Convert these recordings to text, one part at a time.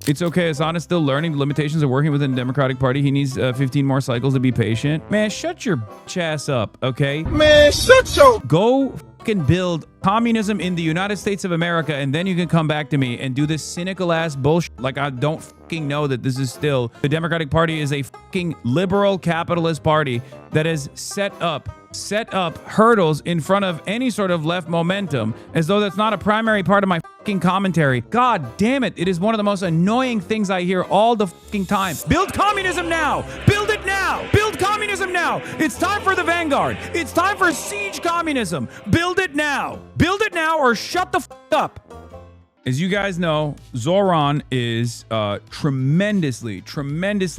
It's okay. Hasan is still learning the limitations of working within the Democratic Party. He needs 15 more cycles to be patient. Man, shut your ass up, okay? Man, shut your... Go fucking build communism in the United States of America, and then you can come back to me and do this cynical ass bullshit like I don't fucking know that this is still... The Democratic Party is a fucking liberal capitalist party that has set up hurdles in front of any sort of left momentum, as though that's not a primary part of my fucking commentary. God damn it. It is one of the most annoying things I hear all the fucking time. Build communism now. Build it now. Build communism now. It's time for the vanguard. It's time for siege communism. Build it now. Build it now or shut the fuck up. As you guys know, Zohran is tremendously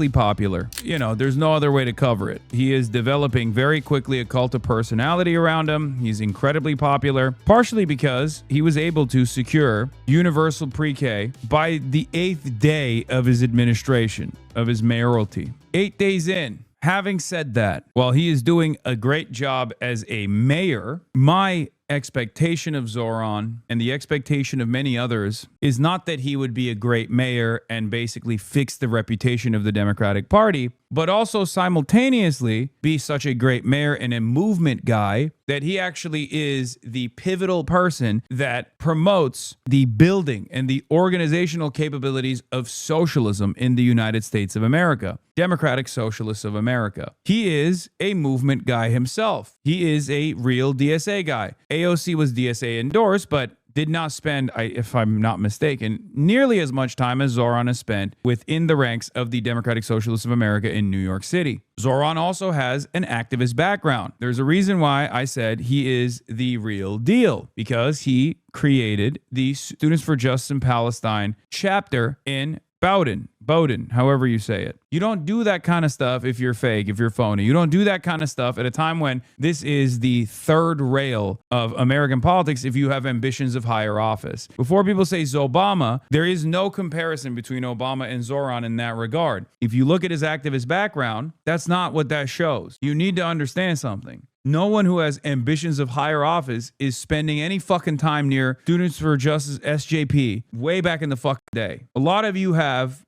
popular. You know, there's no other way to cover it. He is developing very quickly a cult of personality around him. He's incredibly popular, partially because he was able to secure universal pre-K by the 8th day of his administration, of his mayoralty. 8 days in. Having said that, while he is doing a great job as a mayor, my expectation of Zohran and the expectation of many others is not that he would be a great mayor and basically fix the reputation of the Democratic Party, but also simultaneously be such a great mayor and a movement guy that he actually is the pivotal person that promotes the building and the organizational capabilities of socialism in the United States of America. Democratic Socialists of America. He is a movement guy himself. He is a real DSA guy. AOC was DSA endorsed, but did not spend, if I'm not mistaken, nearly as much time as Zohran has spent within the ranks of the Democratic Socialists of America in New York City. Zohran also has an activist background. There's a reason why I said he is the real deal, because he created the Students for Justice in Palestine chapter in Bowdoin, however you say it. You don't do that kind of stuff if you're fake, if you're phony. You don't do that kind of stuff at a time when this is the third rail of American politics if you have ambitions of higher office. Before people say Zobama, there is no comparison between Obama and Zohran in that regard. If you look at his activist background, that's not what that shows. You need to understand something. No one who has ambitions of higher office is spending any fucking time near Students for Justice SJP way back in the fucking day. A lot of you have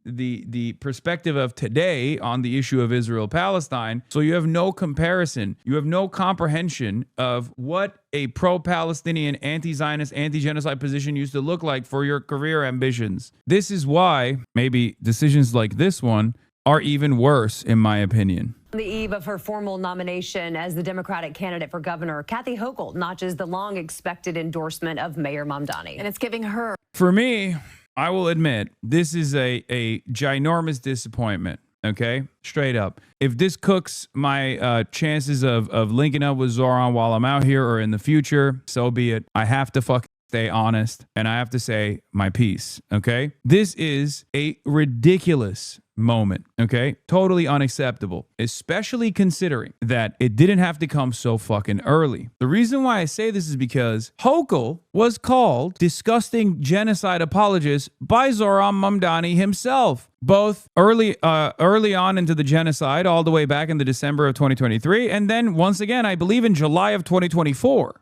the perspective of today on the issue of Israel-Palestine, so you have no comparison. You have no comprehension of what a pro-Palestinian, anti-Zionist, anti-genocide position used to look like for your career ambitions. This is why maybe decisions like this one are even worse, in my opinion. On the eve of her formal nomination as the Democratic candidate for governor, Kathy Hochul notches the long-expected endorsement of Mayor Mamdani. And it's giving her... For me, I will admit, this is a ginormous disappointment, okay? Straight up. If this cooks my chances of linking up with Zohran while I'm out here or in the future, so be it. I have to fucking stay honest, and I have to say my piece, okay? This is a ridiculous moment, okay? Totally unacceptable, especially considering that it didn't have to come so fucking early. The reason why I say this is because Hochul was called disgusting genocide apologist by Zohran Mamdani himself, both early on into the genocide, all the way back in the December of 2023, and then once again, I believe in July of 2024.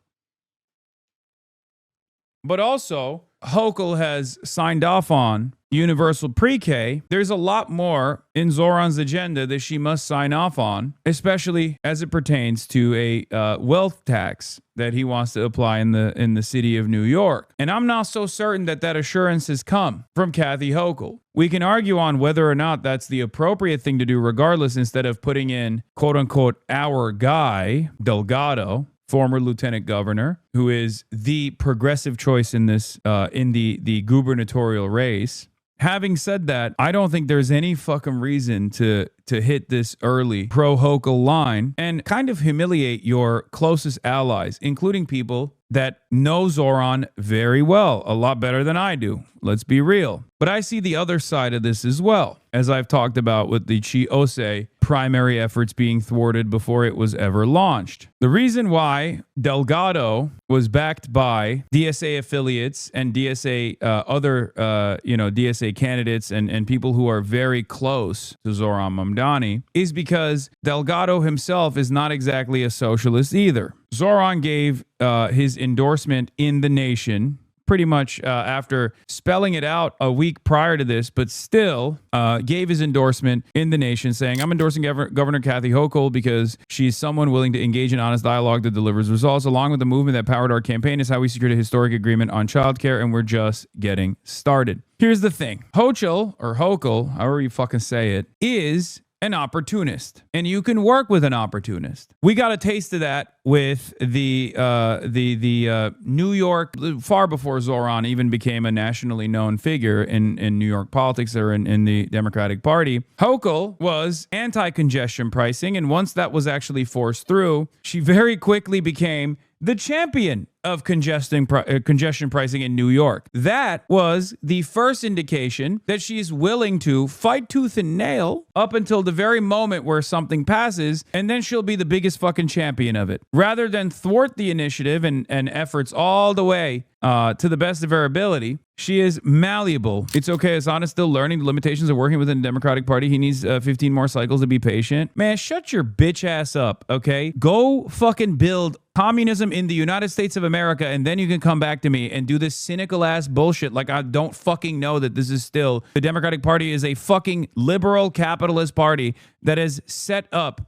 But also, Hochul has signed off on universal pre-K. There's a lot more in Zohran's agenda that she must sign off on, especially as it pertains to a wealth tax that he wants to apply in the city of New York. And I'm not so certain that that assurance has come from Kathy Hochul. We can argue on whether or not that's the appropriate thing to do regardless, instead of putting in, quote unquote, our guy, Delgado, former lieutenant governor, who is the progressive choice in this, in the gubernatorial race. Having said that, I don't think there's any fucking reason to hit this early pro-Hochul line and kind of humiliate your closest allies, including people that know Zohran very well, a lot better than I do. Let's be real. But I see the other side of this as well, as I've talked about with the Chi-Ose primary efforts being thwarted before it was ever launched. The reason why Delgado was backed by DSA affiliates and DSA other DSA candidates and people who are very close to Zohran Mamdani is because Delgado himself is not exactly a socialist either. Zohran gave his endorsement in the nation pretty much after spelling it out a week prior to this, but still gave his endorsement in the nation, saying, I'm endorsing Governor Kathy Hochul because she's someone willing to engage in honest dialogue that delivers results. Along with the movement that powered our campaign is how we secured a historic agreement on childcare, and we're just getting started. Here's the thing. Hochul, however you fucking say it, is an opportunist, and you can work with an opportunist. We got a taste of that with the New York, far before Zohran even became a nationally known figure in New York politics or in the Democratic Party. Hochul was anti-congestion pricing, and once that was actually forced through, she very quickly became the champion of congestion pricing in New York. That was the first indication that she's willing to fight tooth and nail up until the very moment where something passes, and then she'll be the biggest fucking champion of it. Rather than thwart the initiative and efforts all the way to the best of her ability, she is malleable. It's okay. Hasan is still learning the limitations of working within the Democratic Party. He needs 15 more cycles to be patient. Man, shut your bitch ass up, okay? Go fucking build communism in the United States of America, and then you can come back to me and do this cynical ass bullshit like I don't fucking know that this is still... The Democratic Party is a fucking liberal capitalist party that has set up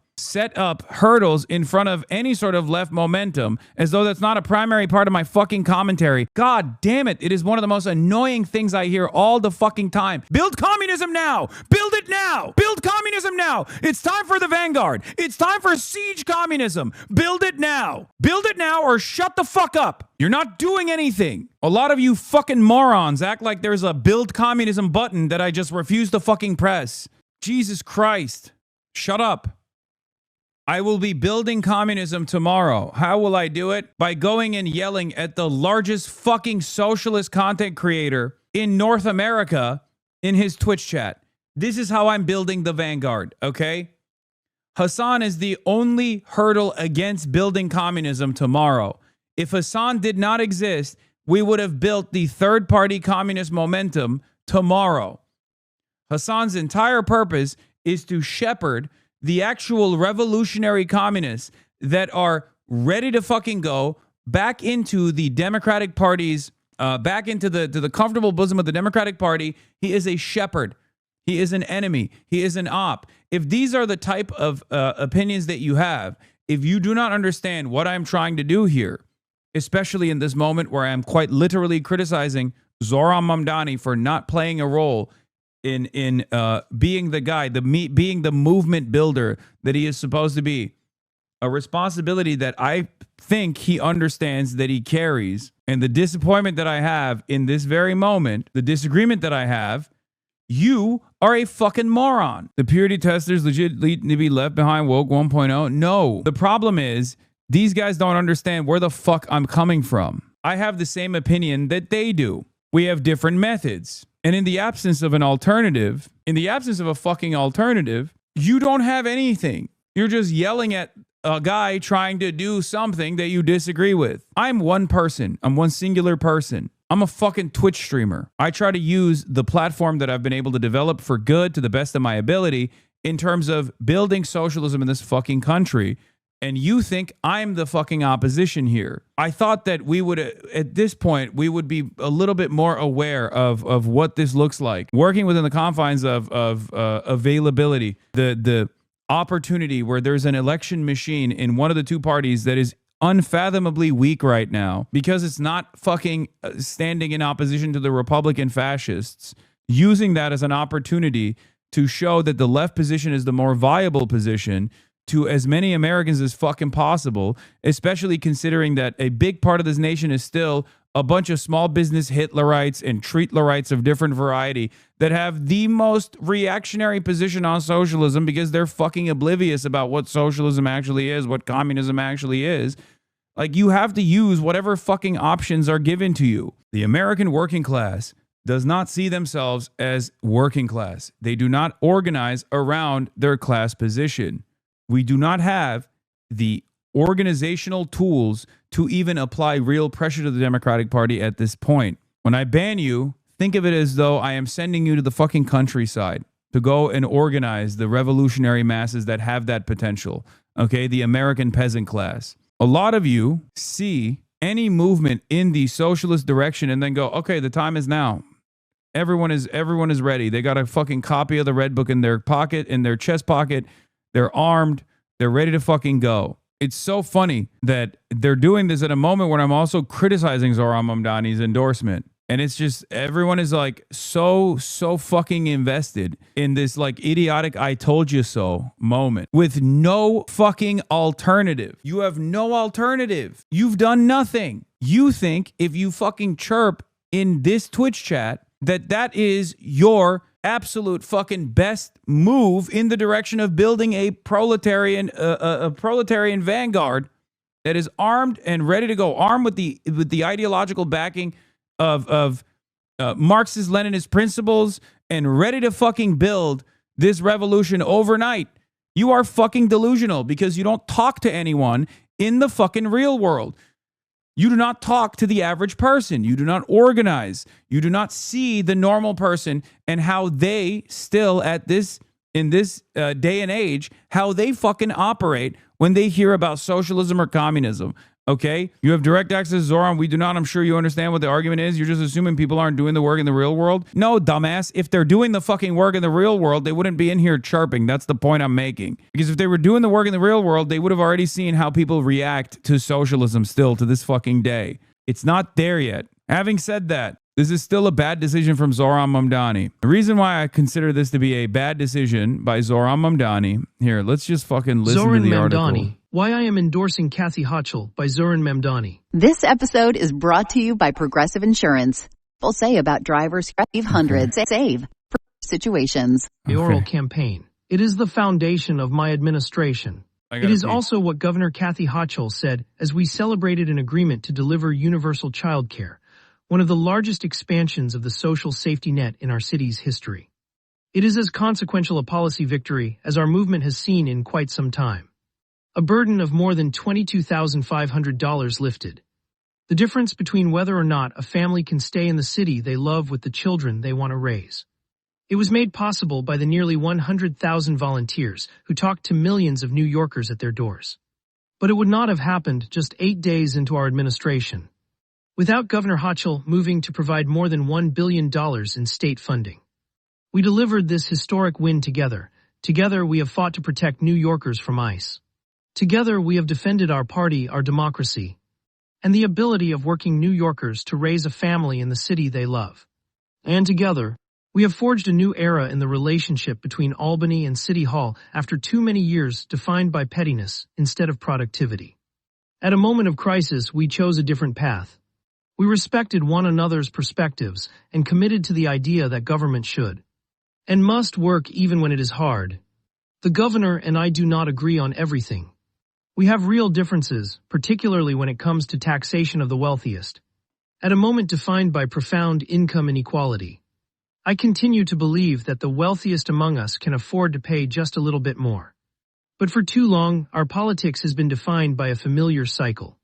hurdles in front of any sort of left momentum, as though that's not a primary part of my fucking commentary. God damn it. It is one of the most annoying things I hear all the fucking time. Build communism now. Build it now. Build communism now. It's time for the vanguard. It's time for siege communism. Build it now. Build it now or shut the fuck up. You're not doing anything. A lot of you fucking morons act like there's a build communism button that I just refuse to fucking press. Jesus Christ. Shut up. I will be building communism tomorrow. How will I do it? By going and yelling at the largest fucking socialist content creator in North America in his Twitch chat. This is how I'm building the vanguard, okay? Hasan is the only hurdle against building communism tomorrow. If Hasan did not exist, we would have built the third-party communist momentum tomorrow. Hasan's entire purpose is to shepherd the actual revolutionary communists that are ready to fucking go back into the Democratic Party's, back into the comfortable bosom of the Democratic Party. He is a shepherd. He is an enemy. He is an op. If these are the type of opinions that you have, if you do not understand what I'm trying to do here, especially in this moment where I'm quite literally criticizing Zohran Mamdani for not playing a role in being the guy, being the movement builder that he is supposed to be, a responsibility that I think he understands that he carries, and the disappointment that I have in this very moment, the disagreement that I have, you are a fucking moron. The purity testers legit need to be left behind woke 1.0. No, the problem is these guys don't understand where the fuck I'm coming from. I have the same opinion that they do. We have different methods. And in the absence of an alternative, in the absence of a fucking alternative, you don't have anything. You're just yelling at a guy trying to do something that you disagree with. I'm one person. I'm one singular person. I'm a fucking Twitch streamer. I try to use the platform that I've been able to develop for good to the best of my ability in terms of building socialism in this fucking country. And you think I'm the fucking opposition here. I thought that we would, at this point, we would be a little bit more aware of what this looks like. Working within the confines of availability, the opportunity where there's an election machine in one of the two parties that is unfathomably weak right now because it's not fucking standing in opposition to the Republican fascists, using that as an opportunity to show that the left position is the more viable position to as many Americans as fucking possible, especially considering that a big part of this nation is still a bunch of small business Hitlerites and Treatlerites of different variety that have the most reactionary position on socialism because they're fucking oblivious about what socialism actually is, what communism actually is. Like, you have to use whatever fucking options are given to you. The American working class does not see themselves as working class. They do not organize around their class position. We do not have the organizational tools to even apply real pressure to the Democratic Party at this point. When I ban you, think of it as though I am sending you to the fucking countryside to go and organize the revolutionary masses that have that potential. Okay, the American peasant class. A lot of you see any movement in the socialist direction and then go, okay, the time is now. Everyone is ready. They got a fucking copy of the Red Book in their pocket, in their chest pocket. They're armed. They're ready to fucking go. It's so funny that they're doing this at a moment when I'm also criticizing Zohran Mamdani's endorsement. And it's just, everyone is like so fucking invested in this like idiotic I told you so moment with no fucking alternative. You have no alternative. You've done nothing. You think if you fucking chirp in this Twitch chat that is your absolute fucking best move in the direction of building a proletarian vanguard that is armed and ready to go, armed with the ideological backing of Marxist Leninist principles and ready to fucking build this revolution overnight. You are fucking delusional because you don't talk to anyone in the fucking real world. You do not talk to the average person. You do not organize. You do not see the normal person and how they still in this day and age, how they fucking operate when they hear about socialism or communism. Okay, you have direct access, Zohran. We do not. I'm sure you understand what the argument is. You're just assuming people aren't doing the work in the real world. No, dumbass. If they're doing the fucking work in the real world, they wouldn't be in here chirping. That's the point I'm making. Because if they were doing the work in the real world, they would have already seen how people react to socialism still to this fucking day. It's not there yet. Having said that, this is still a bad decision from Zohran Mamdani. The reason why I consider this to be a bad decision by Zohran Mamdani, here, let's just fucking listen Zohran to the Mamdani. article. Why I am endorsing Kathy Hochul by Zohran Mamdani. This episode is brought to you by Progressive Insurance. We'll say about drivers save hundreds, save for situations. Mayoral campaign. It is the foundation of my administration. It is also what Governor Kathy Hochul said as we celebrated an agreement to deliver universal child care, one of the largest expansions of the social safety net in our city's history. It is as consequential a policy victory as our movement has seen in quite some time. A burden of more than $22,500 lifted. The difference between whether or not a family can stay in the city they love with the children they want to raise. It was made possible by the nearly 100,000 volunteers who talked to millions of New Yorkers at their doors. But it would not have happened just 8 days into our administration, without Governor Hochul moving to provide more than $1 billion in state funding. We delivered this historic win together. Together we have fought to protect New Yorkers from ICE. Together we have defended our party, our democracy, and the ability of working New Yorkers to raise a family in the city they love. And together, we have forged a new era in the relationship between Albany and City Hall after too many years defined by pettiness instead of productivity. At a moment of crisis, we chose a different path. We respected one another's perspectives and committed to the idea that government should and must work even when it is hard. The governor and I do not agree on everything. We have real differences, particularly when it comes to taxation of the wealthiest. At a moment defined by profound income inequality, I continue to believe that the wealthiest among us can afford to pay just a little bit more. But for too long, our politics has been defined by a familiar cycle.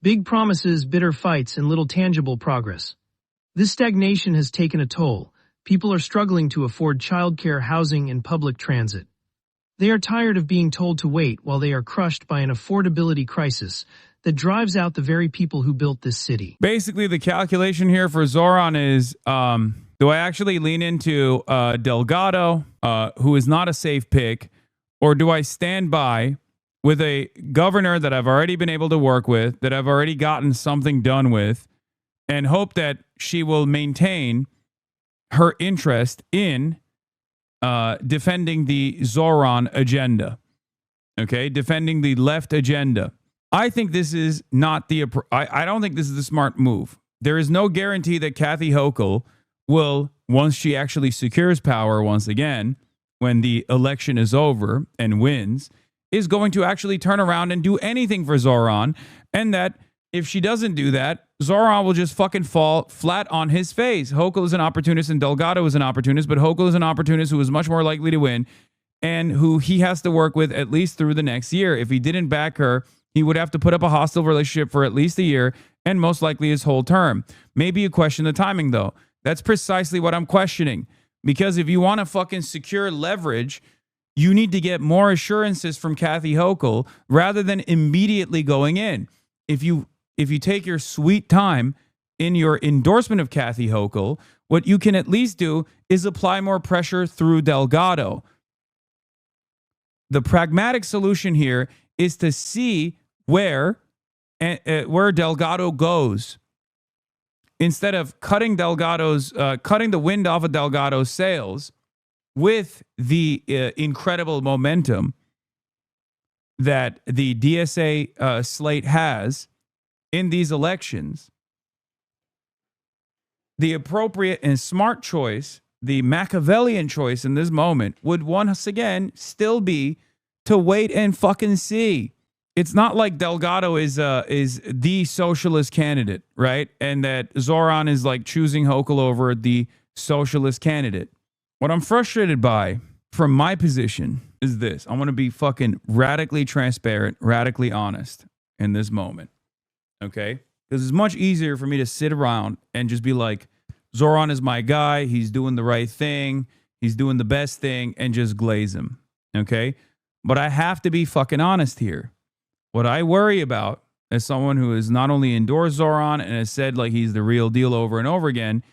Big promises, bitter fights, and little tangible progress. This stagnation has taken a toll. People are struggling to afford childcare, housing, and public transit. They are tired of being told to wait while they are crushed by an affordability crisis that drives out the very people who built this city. Basically, the calculation here for Zohran is, do I actually lean into Delgado, who is not a safe pick, or do I stand by with a governor that I've already been able to work with, that I've already gotten something done with, and hope that she will maintain her interest in defending the Zohran agenda, okay? Defending the left agenda. I think this is not I don't think this is the smart move. There is no guarantee that Kathy Hochul will, once she actually secures power once again, when the election is over and wins, is going to actually turn around and do anything for Zohran, and that if she doesn't do that, Zohran will just fucking fall flat on his face. Hochul is an opportunist and Delgado is an opportunist, but Hochul is an opportunist who is much more likely to win and who he has to work with at least through the next year. If he didn't back her, he would have to put up a hostile relationship for at least a year and most likely his whole term. Maybe you question the timing, though. That's precisely what I'm questioning. Because if you want to fucking secure leverage, you need to get more assurances from Kathy Hochul rather than immediately going in. If if you take your sweet time in your endorsement of Kathy Hochul, what you can at least do is apply more pressure through Delgado. The pragmatic solution here is to see where Delgado goes, instead of cutting the wind off of Delgado's sails with the incredible momentum that the DSA slate has in these elections. The appropriate and smart choice, the Machiavellian choice in this moment, would once again still be to wait and fucking see. It's not like Delgado is the socialist candidate, right? And that Zohran is like choosing Hochul over the socialist candidate. What I'm frustrated by from my position is this. I want to be fucking radically transparent, radically honest in this moment. Okay? Because it's much easier for me to sit around and just be like, Zohran is my guy. He's doing the right thing. He's doing the best thing, and just glaze him. Okay? But I have to be fucking honest here. What I worry about as someone who has not only endorsed Zohran and has said like he's the real deal over and over again,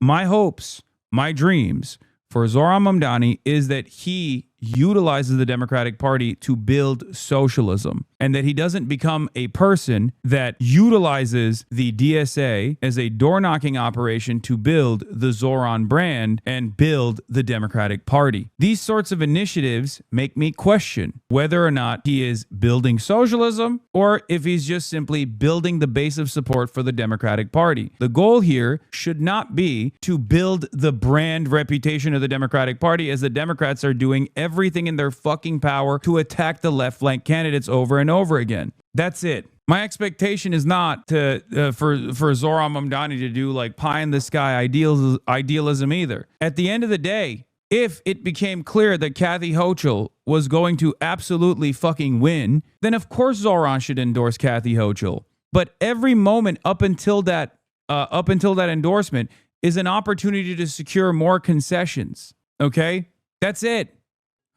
my hopes, my dreams for Zohran Mamdani is that he utilizes the Democratic Party to build socialism, and that he doesn't become a person that utilizes the DSA as a door-knocking operation to build the Zohran brand and build the Democratic Party. These sorts of initiatives make me question whether or not he is building socialism or if he's just simply building the base of support for the Democratic Party. The goal here should not be to build the brand reputation of the Democratic Party, as the Democrats are doing everything in their fucking power to attack the left flank candidates over and over again. That's it. My expectation is not to for Zohran Mamdani to do like pie in the sky idealism either. At the end of the day, if it became clear that Kathy Hochul was going to absolutely fucking win, then of course Zohran should endorse Kathy Hochul. But every moment up until that endorsement is an opportunity to secure more concessions. Okay? That's it.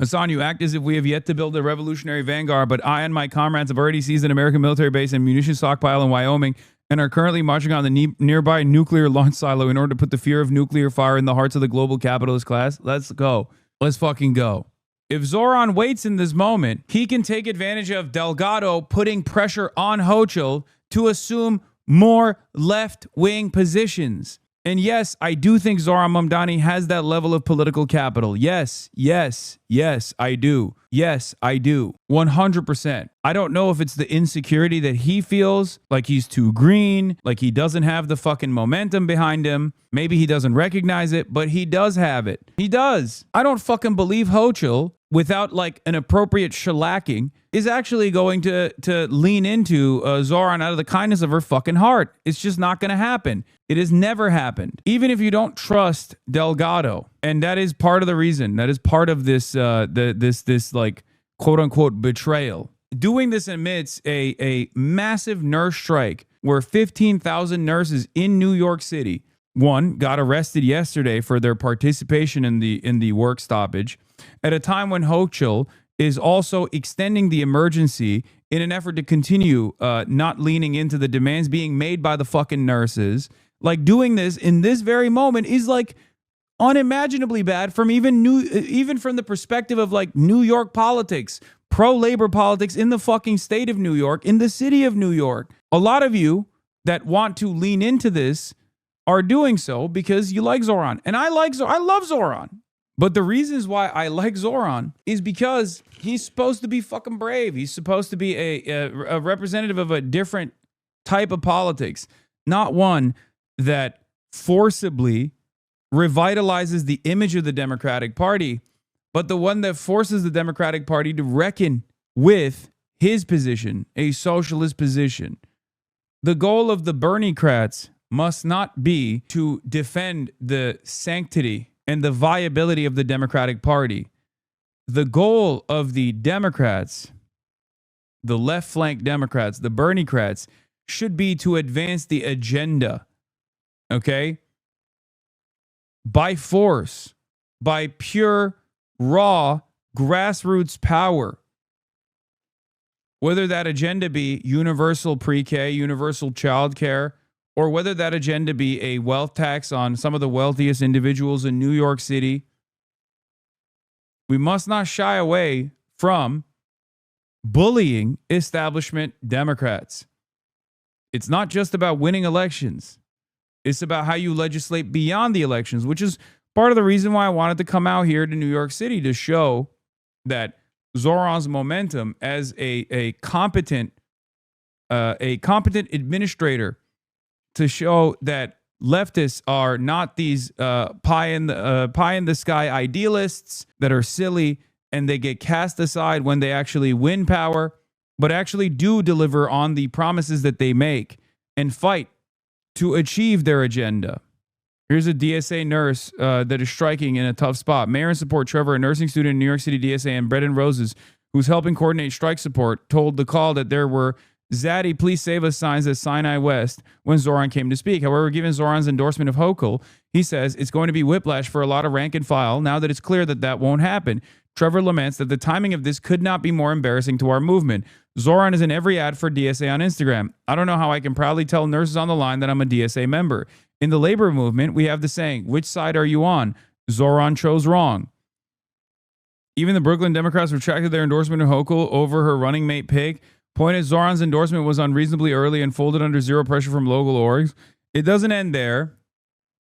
Hasan, you act as if we have yet to build a revolutionary vanguard, but I and my comrades have already seized an American military base and munition stockpile in Wyoming and are currently marching on the nearby nuclear launch silo in order to put the fear of nuclear fire in the hearts of the global capitalist class. Let's go. Let's fucking go. If Zohran waits in this moment, he can take advantage of Delgado putting pressure on Hochul to assume more left-wing positions. And yes, I do think Zohran Mamdani has that level of political capital. Yes, I do. Yes, I do. 100%. I don't know if it's the insecurity that he feels like he's too green, like he doesn't have the fucking momentum behind him. Maybe he doesn't recognize it, but he does have it. He does. I don't fucking believe Hochul, without like an appropriate shellacking, is actually going to lean into Zohran out of the kindness of her fucking heart. It's just not going to happen. It has never happened. Even if you don't trust Delgado, and that is part of the reason. That is part of this this like quote unquote betrayal. Doing this amidst a massive nurse strike where 15,000 nurses in New York City, one, got arrested yesterday for their participation in the work stoppage, at a time when Hochul is also extending the emergency in an effort to continue not leaning into the demands being made by the fucking nurses. Like, doing this in this very moment is like unimaginably bad from even from the perspective of like New York politics, pro-labor politics in the fucking state of New York, in the city of New York. A lot of you that want to lean into this are doing so because you like Zohran. And I love Zohran. But the reasons why I like Zohran is because he's supposed to be fucking brave. He's supposed to be a representative of a different type of politics, not one that forcibly revitalizes the image of the Democratic Party, but the one that forces the Democratic Party to reckon with his position, a socialist position. The goal of the Bernie-crats must not be to defend the sanctity and the viability of the Democratic Party. The goal of the Democrats, the left flank Democrats, the Bernie-crats, should be to advance the agenda, okay? By force, by pure, raw, grassroots power. Whether that agenda be universal pre-K, universal childcare, or whether that agenda be a wealth tax on some of the wealthiest individuals in New York City, we must not shy away from bullying establishment Democrats. It's not just about winning elections. It's about how you legislate beyond the elections, which is part of the reason why I wanted to come out here to New York City to show that Zohran's momentum as a competent administrator, to show that leftists are not these pie in the sky idealists that are silly and they get cast aside when they actually win power, but actually do deliver on the promises that they make and fight to achieve their agenda. Here's a DSA nurse that is striking in a tough spot. Mayor and support Trevor, a nursing student in New York City DSA, and Bread and Roses, who's helping coordinate strike support, told the call that there were Zaddy, please save us signs at Sinai West when Zohran came to speak. However, given Zohran's endorsement of Hochul, he says it's going to be whiplash for a lot of rank and file now that it's clear that that won't happen. Trevor laments that the timing of this could not be more embarrassing to our movement. Zohran is in every ad for DSA on Instagram. I don't know how I can proudly tell nurses on the line that I'm a DSA member. In the labor movement, we have the saying, which side are you on? Zohran chose wrong. Even the Brooklyn Democrats retracted their endorsement of Hochul over her running mate Pig. Point is, Zohran's endorsement was unreasonably early and folded under zero pressure from local orgs. It doesn't end there,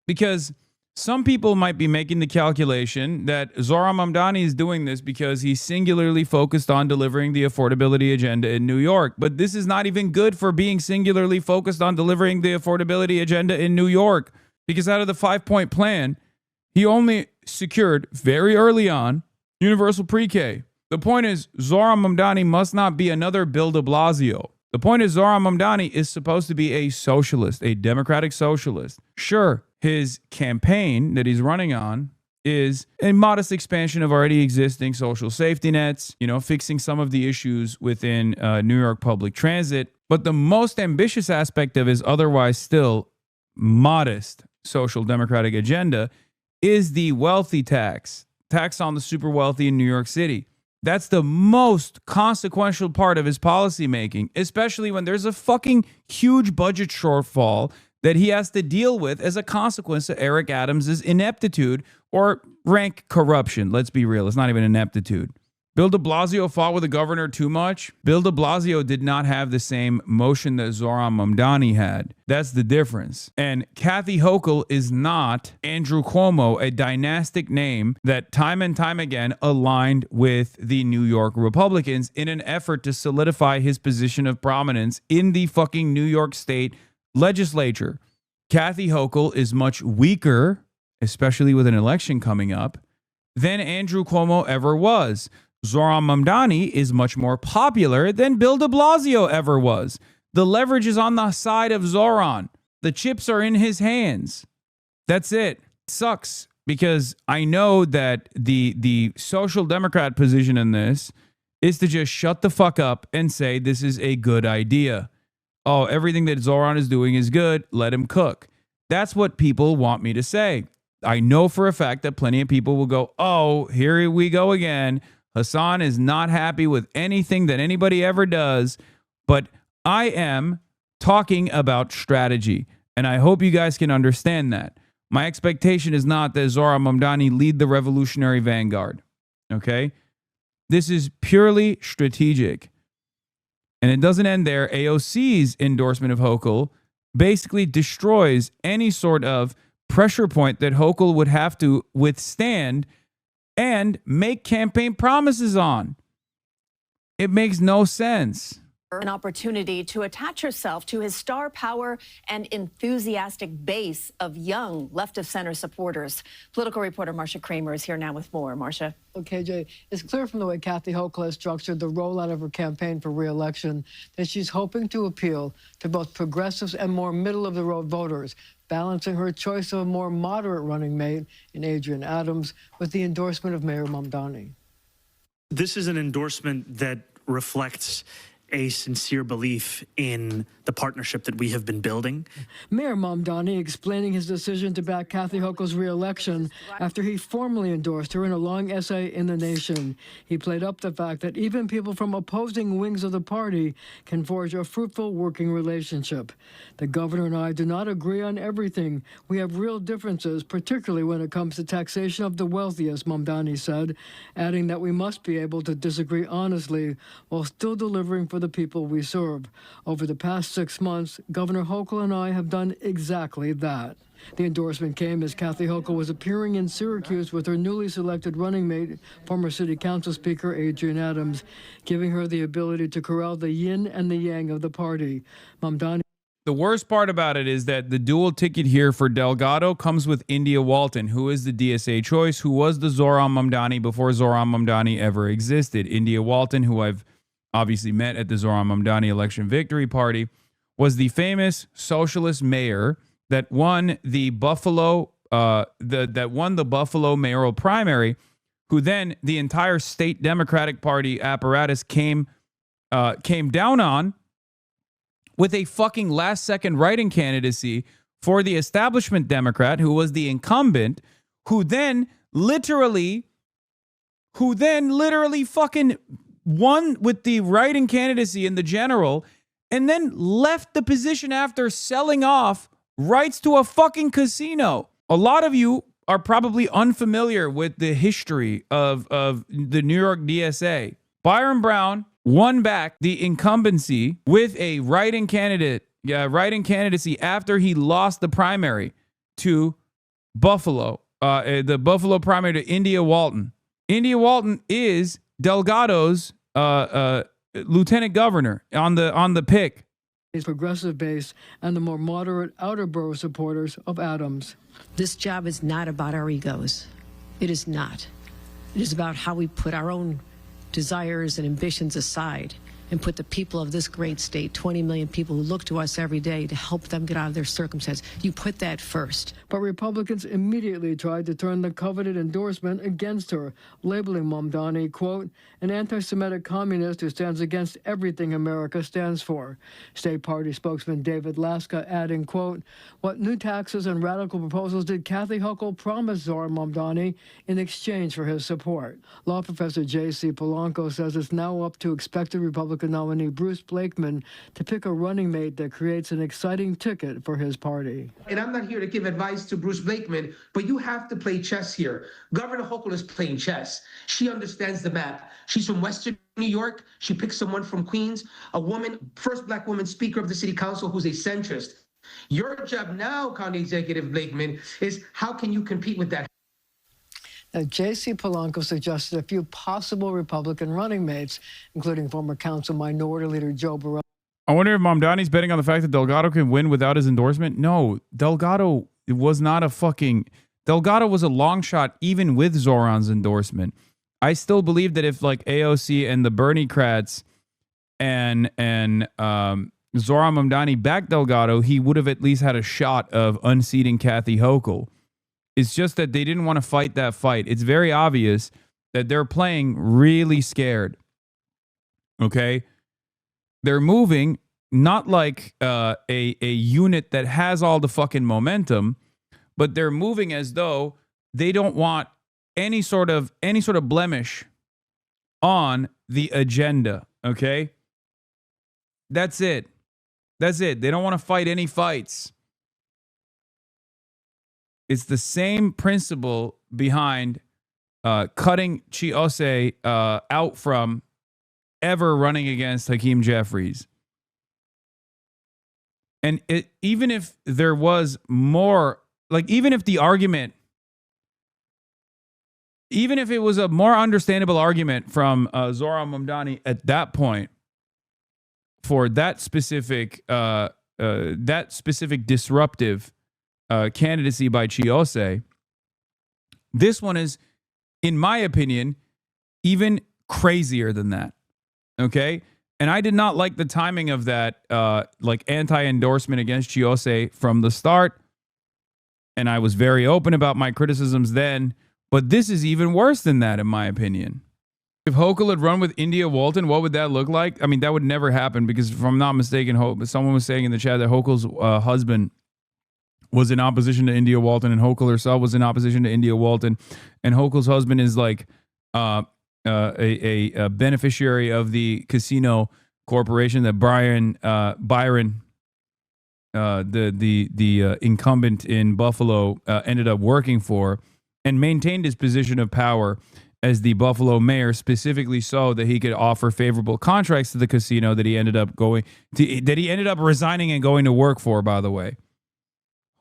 because some people might be making the calculation that Zohran Mamdani is doing this because he's singularly focused on delivering the affordability agenda in New York. But this is not even good for being singularly focused on delivering the affordability agenda in New York, because out of the 5-point plan, he only secured very early on universal pre-K. The point is, Zohran Mamdani must not be another Bill de Blasio. The point is, Zohran Mamdani is supposed to be a socialist, a democratic socialist. Sure, his campaign that he's running on is a modest expansion of already existing social safety nets, fixing some of the issues within New York public transit. But the most ambitious aspect of his otherwise still modest social democratic agenda is the wealthy tax on the super wealthy in New York City. That's the most consequential part of his policy making, especially when there's a fucking huge budget shortfall that he has to deal with as a consequence of Eric Adams' ineptitude or rank corruption. Let's be real. It's not even ineptitude. Bill de Blasio fought with the governor too much. Bill de Blasio did not have the same motion that Zohran Mamdani had. That's the difference. And Kathy Hochul is not Andrew Cuomo, a dynastic name that time and time again aligned with the New York Republicans in an effort to solidify his position of prominence in the fucking New York State legislature. Kathy Hochul is much weaker, especially with an election coming up, than Andrew Cuomo ever was. Zohran Mamdani is much more popular than Bill de Blasio ever was. The leverage is on the side of Zohran. The chips are in his hands. That's it. It sucks, because I know that the social democrat position in this is to just shut the fuck up and say this is a good idea. Oh, everything that Zohran is doing is good. Let him cook. That's what people want me to say. I know for a fact that plenty of people will go, oh, here we go again. Hasan is not happy with anything that anybody ever does, but I am talking about strategy, and I hope you guys can understand that. My expectation is not that Zohran Mamdani lead the revolutionary vanguard, okay? This is purely strategic, and it doesn't end there. AOC's endorsement of Hochul basically destroys any sort of pressure point that Hochul would have to withstand and make campaign promises on. It makes no sense. An opportunity to attach herself to his star power and enthusiastic base of young left-of-center supporters. Political reporter Marcia Kramer is here now with more. Marcia. Okay, Jay, it's clear from the way Kathy Hochul has structured the rollout of her campaign for re-election that she's hoping to appeal to both progressives and more middle-of-the-road voters, balancing her choice of a more moderate running mate in Adrian Adams with the endorsement of Mayor Mamdani. This is an endorsement that reflects a sincere belief in the partnership that we have been building. Mayor Mamdani explaining his decision to back Kathy Hochul's re-election after he formally endorsed her in a long essay in The Nation. He played up the fact that even people from opposing wings of the party can forge a fruitful working relationship. The governor and I do not agree on everything. We have real differences, particularly when it comes to taxation of the wealthiest, Mamdani said, adding that we must be able to disagree honestly while still delivering for the people we serve. Over the past 6 months, Governor Hochul and I have done exactly that. The endorsement came as Kathy Hochul was appearing in Syracuse with her newly selected running mate, former City Council Speaker Adrian Adams, giving her the ability to corral the yin and the yang of the party. Mamdani. The worst part about it is that the dual ticket here for Delgado comes with India Walton, who is the DSA choice, who was the Zohran Mamdani before Zohran Mamdani ever existed. India Walton, who I've obviously met at the Zohran Mamdani election victory party, was the famous socialist mayor that won the Buffalo Buffalo mayoral primary, who then the entire state Democratic Party apparatus came down on with a fucking last-second write-in candidacy for the establishment Democrat, who was the incumbent, who then literally fucking won with the write-in candidacy in the general, and then left the position after selling off rights to a fucking casino. A lot of you are probably unfamiliar with the history of the New York DSA. Byron Brown won back the incumbency with a write-in candidacy after he lost the primary to Buffalo, the Buffalo primary to India Walton. India Walton is Delgado's lieutenant governor on the pick. His progressive base and the more moderate outer borough supporters of Adams. This job is not about our egos. It is not. It is about how we put our own desires and ambitions aside and put the people of this great state, 20 million people who look to us every day to help them get out of their circumstance. You put that first. But Republicans immediately tried to turn the coveted endorsement against her, labeling Mamdani, quote, an anti-Semitic communist who stands against everything America stands for. State Party spokesman David Laska adding, quote, what new taxes and radical proposals did Kathy Hochul promise Zohran Mamdani in exchange for his support? Law professor J.C. Polanco says it's now up to expected Republican nominee Bruce Blakeman to pick a running mate that creates an exciting ticket for his party. And I'm not here to give advice to Bruce Blakeman, but you have to play chess here. Governor Hochul is playing chess. She understands the map. She's from Western New York. She picks someone from Queens, a woman, first black woman speaker of the city council who's a centrist. Your job now, County Executive Blakeman, is how can you compete with that? Now, J.C. Polanco suggested a few possible Republican running mates, including former Council Minority Leader Joe Barone. I wonder if Mamdani's betting on the fact that Delgado can win without his endorsement. No, Delgado was not a fucking... Delgado was a long shot even with Zohran's endorsement. I still believe that if like AOC and the Bernie-crats and Zohran Mamdani backed Delgado, he would have at least had a shot of unseating Kathy Hochul. It's just that they didn't want to fight that fight. It's very obvious that they're playing really scared. Okay? They're moving not like a unit that has all the fucking momentum, but they're moving as though they don't want any sort of blemish on the agenda. Okay? That's it. That's it. They don't want to fight any fights. It's the same principle behind cutting Chiose out from ever running against Hakeem Jeffries. And even if there was more, like even if the argument, even if it was a more understandable argument from Zohran Mamdani at that point for that specific disruptive candidacy by Chiose, this one is, in my opinion, even crazier than that. Okay? And I did not like the timing of that like anti-endorsement against Chiose from the start. And I was very open about my criticisms then. But this is even worse than that, in my opinion. If Hochul had run with India Walton, what would that look like? I mean, that would never happen because if I'm not mistaken, someone was saying in the chat that Hochul's husband was in opposition to India Walton and Hochul herself was in opposition to India Walton. And Hochul's husband is like a beneficiary of the casino corporation that Byron, the incumbent in Buffalo, ended up working for, and maintained his position of power as the Buffalo mayor, specifically so that he could offer favorable contracts to the casino that he ended up resigning and going to work for, by the way.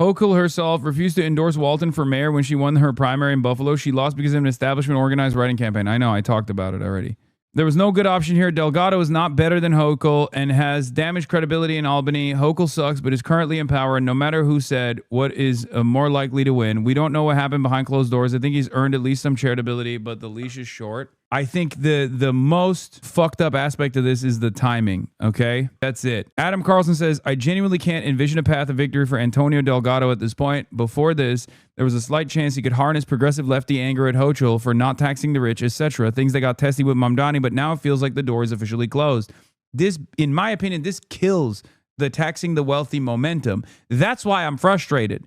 Hochul herself refused to endorse Walton for mayor when she won her primary in Buffalo. She lost because of an establishment organized writing campaign. I know, I talked about it already. There was no good option here. Delgado is not better than Hochul and has damaged credibility in Albany. Hochul sucks, but is currently in power, and no matter who said what is more likely to win. We don't know what happened behind closed doors. I think he's earned at least some charitability, but the leash is short. I think the most fucked up aspect of this is the timing, okay? That's it. Adam Carlson says, I genuinely can't envision a path of victory for Antonio Delgado at this point. Before this, there was a slight chance he could harness progressive lefty anger at Hochul for not taxing the rich, etc. Things that got testy with Mamdani, but now it feels like the door is officially closed. This, in my opinion, this kills the taxing the wealthy momentum. That's why I'm frustrated,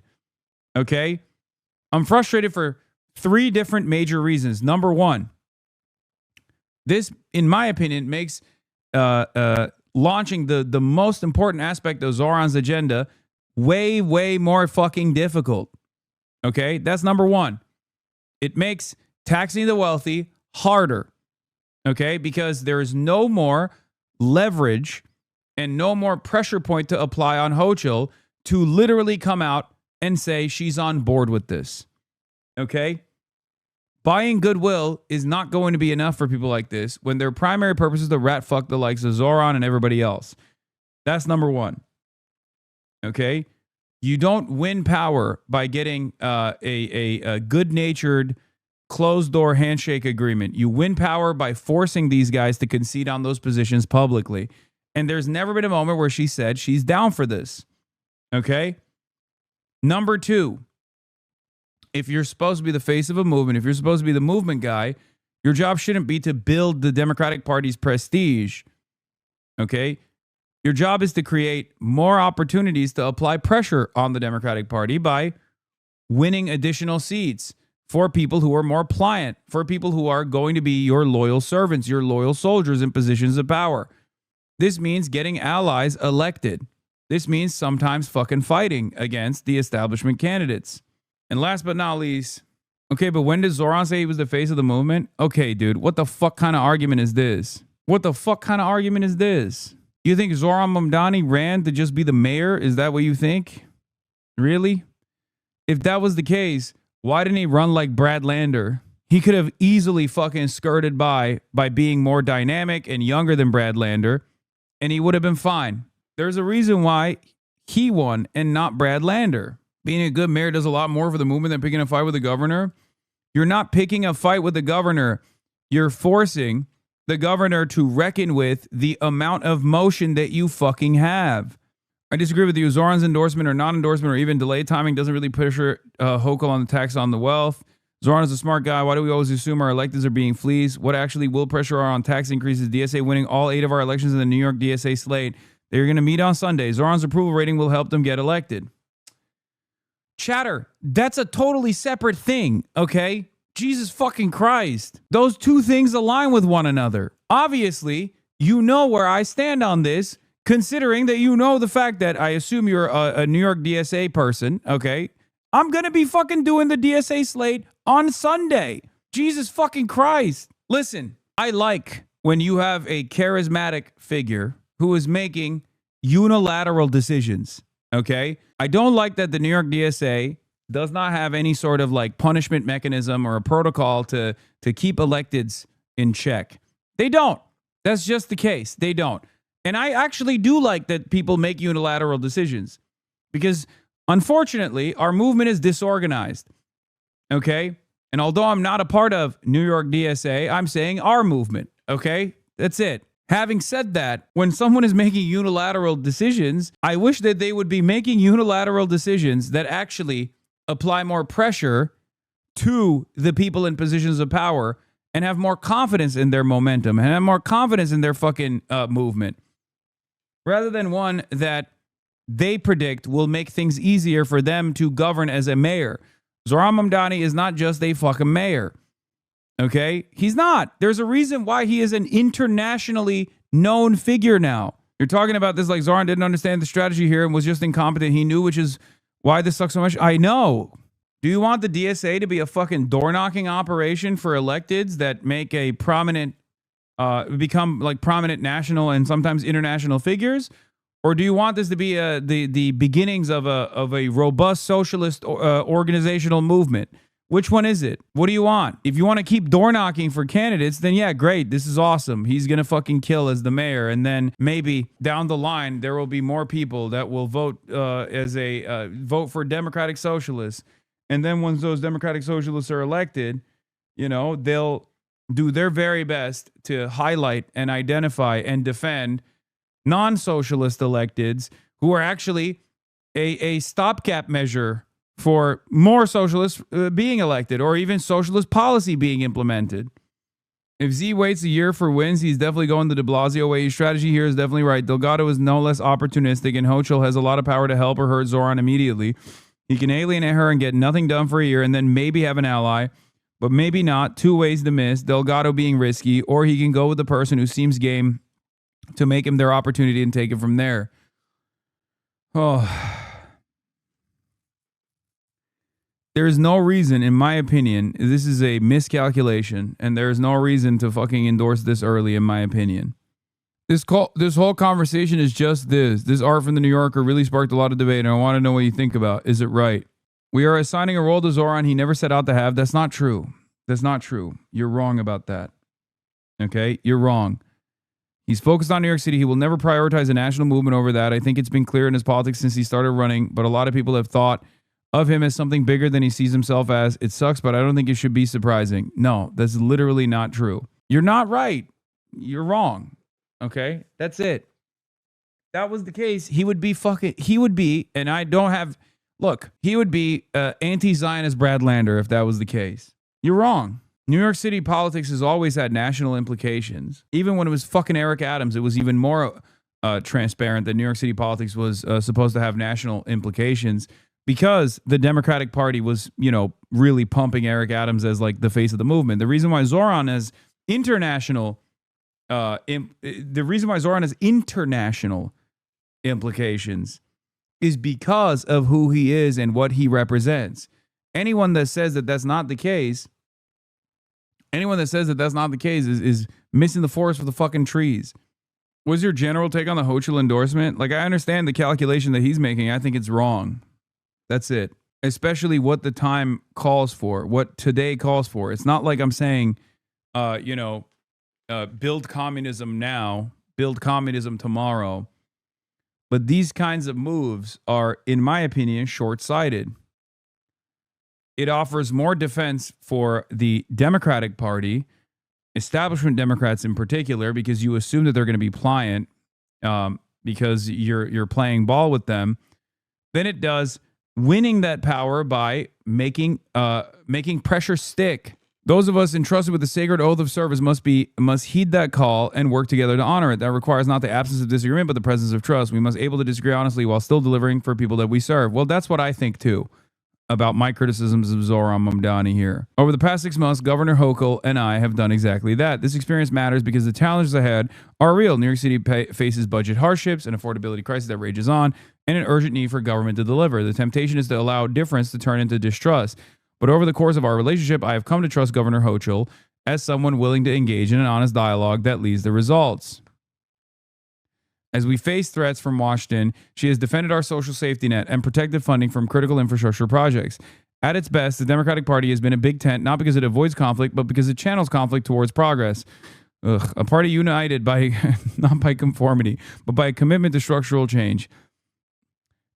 okay? I'm frustrated for 3 different major reasons. Number one, this, in my opinion, makes launching the most important aspect of Zohran's agenda way, way more fucking difficult. Okay? That's number one. It makes taxing the wealthy harder. Okay? Because there is no more leverage and no more pressure point to apply on Hochul to literally come out and say she's on board with this. Okay? Buying goodwill is not going to be enough for people like this when their primary purpose is to rat fuck the likes of Zohran and everybody else. That's number one. Okay? You don't win power by getting a good-natured, closed-door handshake agreement. You win power by forcing these guys to concede on those positions publicly. And there's never been a moment where she said she's down for this. Okay? Number two. If you're supposed to be the face of a movement, if you're supposed to be the movement guy, your job shouldn't be to build the Democratic Party's prestige. Okay? Your job is to create more opportunities to apply pressure on the Democratic Party by winning additional seats for people who are more pliant, for people who are going to be your loyal servants, your loyal soldiers in positions of power. This means getting allies elected. This means sometimes fucking fighting against the establishment candidates. And last but not least, okay, but when did Zohran say he was the face of the movement? Okay, dude, what the fuck kind of argument is this? What the fuck kind of argument is this? You think Zohran Mamdani ran to just be the mayor? Is that what you think? Really? If that was the case, why didn't he run like Brad Lander? He could have easily fucking skirted by being more dynamic and younger than Brad Lander, and he would have been fine. There's a reason why he won and not Brad Lander. Being a good mayor does a lot more for the movement than picking a fight with the governor. You're not picking a fight with the governor. You're forcing the governor to reckon with the amount of motion that you fucking have. I disagree with you. Zohran's endorsement or non-endorsement or even delayed timing doesn't really pressure Hochul on the tax on the wealth. Zohran is a smart guy. Why do we always assume our electeds are being fleeced? What actually will pressure our on tax increases? DSA winning all 8 of our elections in the New York DSA slate. They're going to meet on Sunday. Zohran's approval rating will help them get elected. Chatter, that's a totally separate thing, okay? Jesus fucking Christ. Those two things align with one another. Obviously, you know where I stand on this, considering that you know the fact that I assume you're a New York DSA person, okay? I'm going to be fucking doing the DSA slate on Sunday. Jesus fucking Christ. Listen, I like when you have a charismatic figure who is making unilateral decisions, okay? I don't like that the New York DSA does not have any sort of like punishment mechanism or a protocol to keep electeds in check. They don't. That's just the case. They don't. And I actually do like that people make unilateral decisions because unfortunately our movement is disorganized. Okay? And although I'm not a part of New York DSA, I'm saying our movement. Okay? That's it. Having said that, when someone is making unilateral decisions, I wish that they would be making unilateral decisions that actually apply more pressure to the people in positions of power and have more confidence in their momentum and have more confidence in their fucking movement, rather than one that they predict will make things easier for them to govern as a mayor. Zohran Mamdani is not just a fucking mayor. Okay? He's not. There's a reason why he is an internationally known figure now. You're talking about this like Zohran didn't understand the strategy here and was just incompetent. He knew, which is why this sucks so much. I know. Do you want the DSA to be a fucking door-knocking operation for electeds that make a prominent, become like prominent national and sometimes international figures? Or do you want this to be the beginnings of a robust socialist organizational movement? Which one is it? What do you want? If you want to keep door knocking for candidates, then yeah, great. This is awesome. He's going to fucking kill as the mayor. And then maybe down the line, there will be more people that will vote vote for Democratic Socialists. And then once those Democratic Socialists are elected, you know, they'll do their very best to highlight and identify and defend non-socialist electeds who are actually a stopgap measure for more socialists being elected or even socialist policy being implemented. If Z waits a year for wins, he's definitely going the de Blasio way. His strategy here is definitely right. Delgado is no less opportunistic, and Hochul has a lot of power to help or hurt Zohran immediately. He can alienate her and get nothing done for a year and then maybe have an ally, but maybe not. Two ways to miss, Delgado being risky, or he can go with the person who seems game to make him their opportunity and take it from there. Oh... There is no reason, in my opinion, this is a miscalculation, and there is no reason to fucking endorse this early, in my opinion. This whole conversation is just this. This art from the New Yorker really sparked a lot of debate, and I want to know what you think about. Is it right? We are assigning a role to Zohran he never set out to have. That's not true. That's not true. You're wrong about that. Okay? You're wrong. He's focused on New York City. He will never prioritize a national movement over that. I think it's been clear in his politics since he started running, but a lot of people have thought of him as something bigger than he sees himself as. It sucks, but I don't think it should be surprising. No, that's literally not true. You're not right. You're wrong. Okay? That's it. If that was the case, he would be, and I don't have, look, he would be anti-Zionist Brad Lander if that was the case. You're wrong. New York City politics has always had national implications. Even when it was fucking Eric Adams, it was even more transparent that New York City politics was supposed to have national implications, because the Democratic Party was, you know, really pumping Eric Adams as like the face of the movement. The reason why Zohran has international implications is because of who he is and what he represents. Anyone that says that that's not the case, is missing the forest for the fucking trees. What's your general take on the Hochul endorsement? Like, I understand the calculation that he's making. I think it's wrong. That's it. Especially what the time calls for, what today calls for. It's not like I'm saying, build communism now, build communism tomorrow. But these kinds of moves are, in my opinion, short-sighted. It offers more defense for the Democratic Party, establishment Democrats in particular, because you assume that they're going to be pliant because you're playing ball with them, than it does winning that power by making pressure stick. Those of us entrusted with the sacred oath of service must heed that call and work together to honor it. That requires not the absence of disagreement, but the presence of trust. We must be able to disagree honestly while still delivering for people that we serve. Well, that's what I think too about my criticisms of Zohran Mamdani here. Over the past 6 months, Governor Hochul and I have done exactly that. This experience matters because the challenges ahead are real. New York City faces budget hardships, an affordability crisis that rages on, and an urgent need for government to deliver. The temptation is to allow difference to turn into distrust. But over the course of our relationship, I have come to trust Governor Hochul as someone willing to engage in an honest dialogue that leads to results. As we face threats from Washington, she has defended our social safety net and protected funding from critical infrastructure projects. At its best, the Democratic Party has been a big tent, not because it avoids conflict, but because it channels conflict towards progress. A party united by, not by conformity, but by a commitment to structural change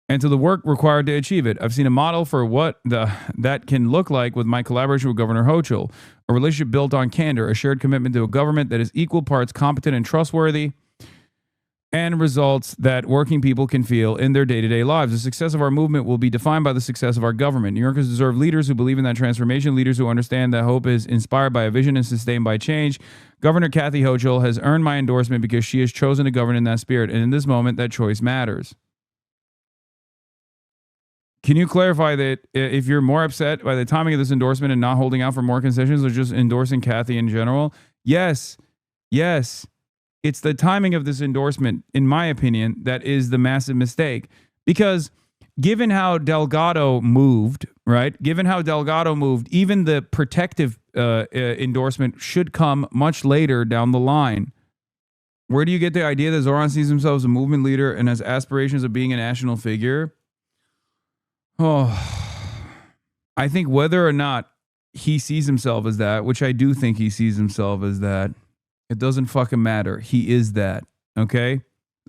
and to the work required to achieve it. I've seen a model for what that can look like with my collaboration with Governor Hochul, a relationship built on candor, a shared commitment to a government that is equal parts competent and trustworthy, and results that working people can feel in their day-to-day lives. The success of our movement will be defined by the success of our government. New Yorkers deserve leaders who believe in that transformation, leaders who understand that hope is inspired by a vision and sustained by change. Governor Kathy Hochul has earned my endorsement because she has chosen to govern in that spirit, and in this moment, that choice matters. Can you clarify that if you're more upset by the timing of this endorsement and not holding out for more concessions or just endorsing Kathy in general? Yes. It's the timing of this endorsement, in my opinion, that is the massive mistake. Because given how Delgado moved, right? Given how Delgado moved, even the protective endorsement should come much later down the line. Where do you get the idea that Zohran sees himself as a movement leader and has aspirations of being a national figure? Oh, I think whether or not he sees himself as that, which I do think he sees himself as that, it doesn't fucking matter. He is that, okay?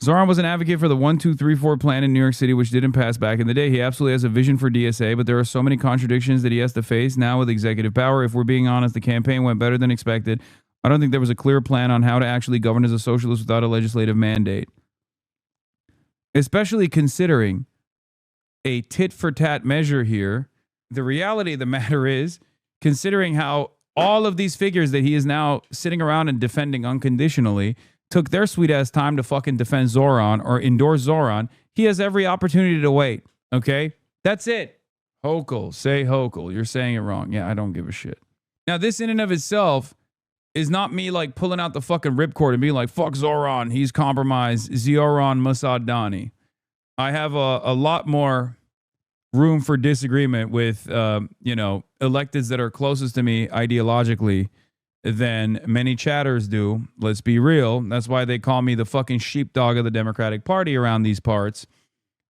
Zohran was an advocate for the 1, 2, 3, 4 plan in New York City, which didn't pass back in the day. He absolutely has a vision for DSA, but there are so many contradictions that he has to face now with executive power. If we're being honest, the campaign went better than expected. I don't think there was a clear plan on how to actually govern as a socialist without a legislative mandate. Especially considering a tit-for-tat measure here. The reality of the matter is, considering how all of these figures that he is now sitting around and defending unconditionally took their sweet-ass time to fucking defend Zohran or endorse Zohran, he has every opportunity to wait, okay? That's it. Hochul. Say Hochul. You're saying it wrong. Yeah, I don't give a shit. Now, this in and of itself is not me like pulling out the fucking ripcord and being like, fuck Zohran, he's compromised. Zohran Mamdani. I have a lot more room for disagreement with, electeds that are closest to me ideologically than many chatters do. Let's be real. That's why they call me the fucking sheepdog of the Democratic Party around these parts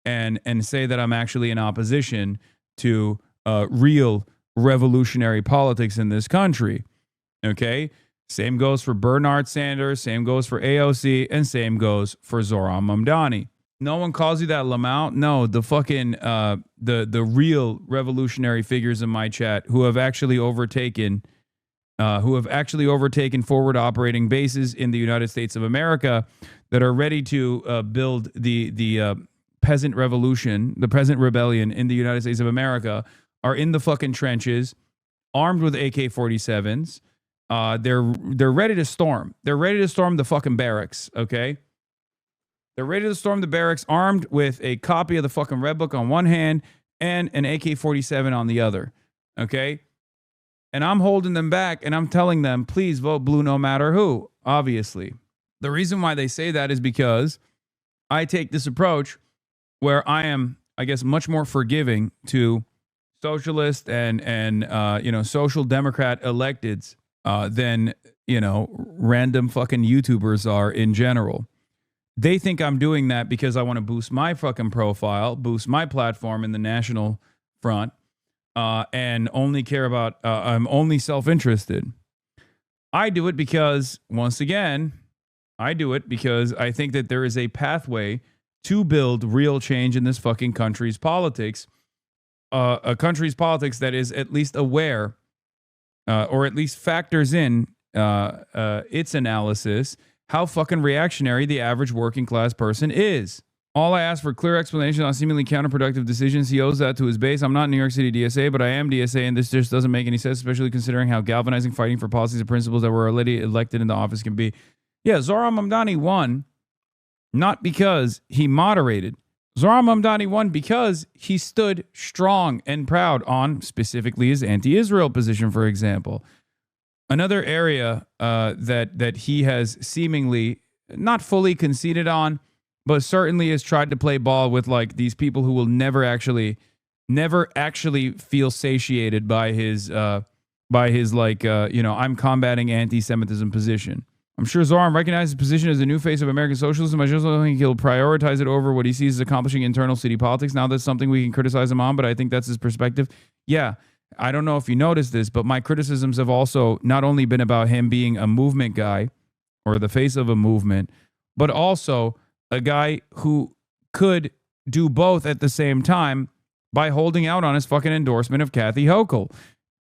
and say that I'm actually in opposition to real revolutionary politics in this country. Okay? Same goes for Bernard Sanders, same goes for AOC, and same goes for Zohran Mamdani. No one calls you that, Lamont. No, the fucking the real revolutionary figures in my chat who have actually overtaken forward operating bases in the United States of America that are ready to build the peasant revolution, the peasant rebellion in the United States of America, are in the fucking trenches, armed with AK-47s. They're ready to storm. They're ready to storm the fucking barracks. Okay. They're ready to storm the barracks armed with a copy of the fucking Red Book on one hand and an AK-47 on the other. Okay? And I'm holding them back and I'm telling them, please vote blue no matter who, obviously. The reason why they say that is because I take this approach where I am, I guess, much more forgiving to socialist and social democrat electeds than, random fucking YouTubers are in general. They think I'm doing that because I want to boost my fucking profile, boost my platform in the national front, and only care about, I'm only self-interested. I do it because, once again, I think that there is a pathway to build real change in this fucking country's politics, a country's politics that is at least aware, or at least factors in its analysis how fucking reactionary the average working class person is. All I ask for clear explanation on seemingly counterproductive decisions. He owes that to his base. I'm not New York City DSA, but I am DSA, and this just doesn't make any sense, especially considering how galvanizing fighting for policies and principles that were already elected into office can be. Yeah, Zohran Mamdani won not because he moderated. Zohran Mamdani won because he stood strong and proud on specifically his anti-Israel position, for example. Another area that he has seemingly not fully conceded on, but certainly has tried to play ball with, like, these people who will never actually feel satiated by his I'm combating anti-Semitism position. I'm sure Zohran recognizes his position as the new face of American socialism. I just don't think he'll prioritize it over what he sees as accomplishing internal city politics. Now, that's something we can criticize him on, but I think that's his perspective. Yeah. I don't know if you noticed this, but my criticisms have also not only been about him being a movement guy or the face of a movement, but also a guy who could do both at the same time by holding out on his fucking endorsement of Kathy Hochul.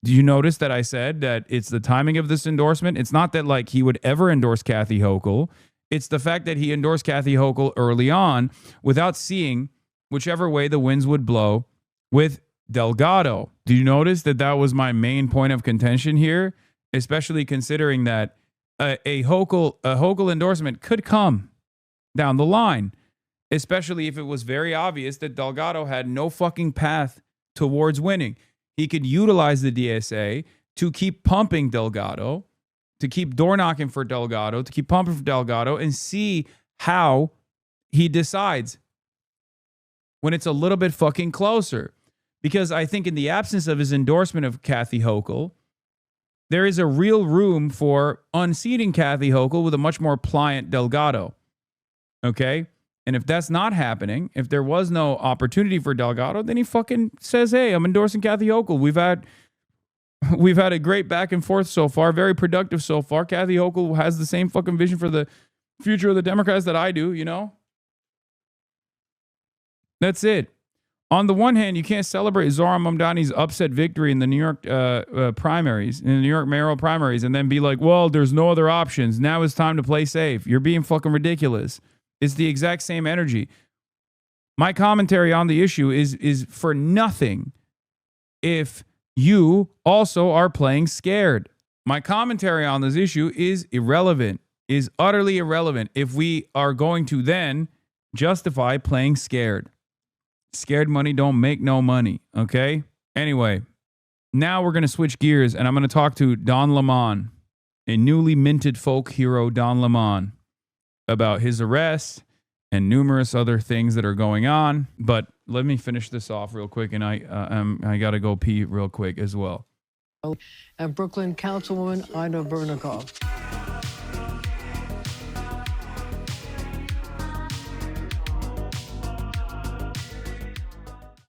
Do you notice that I said that it's the timing of this endorsement? It's not that like he would ever endorse Kathy Hochul. It's the fact that he endorsed Kathy Hochul early on without seeing whichever way the winds would blow with Delgado. Do you notice that that was my main point of contention here? Especially considering that a Hochul endorsement could come down the line, especially if it was very obvious that Delgado had no fucking path towards winning. He could utilize the DSA to keep pumping Delgado, to keep door knocking for Delgado, to keep pumping for Delgado, and see how he decides when it's a little bit fucking closer. Because I think in the absence of his endorsement of Kathy Hochul, there is a real room for unseating Kathy Hochul with a much more pliant Delgado. Okay? And if that's not happening, if there was no opportunity for Delgado, then he fucking says, hey, I'm endorsing Kathy Hochul. We've had a great back and forth so far, very productive so far. Kathy Hochul has the same fucking vision for the future of the Democrats that I do, you know? That's it. On the one hand, you can't celebrate Zohran Mamdani's upset victory in the New York primaries, in the New York mayoral primaries, and then be like, well, there's no other options. Now it's time to play safe. You're being fucking ridiculous. It's the exact same energy. My commentary on the issue is for nothing if you also are playing scared. My commentary on this issue is irrelevant, is utterly irrelevant if we are going to then justify playing scared. Scared money don't make no money, okay? Anyway, now we're going to switch gears, and I'm going to talk to Don Lemon, a newly minted folk hero, Don Lemon, about his arrest and numerous other things that are going on. But let me finish this off real quick, and I got to go pee real quick as well. And Brooklyn Councilwoman Ina Vernikov.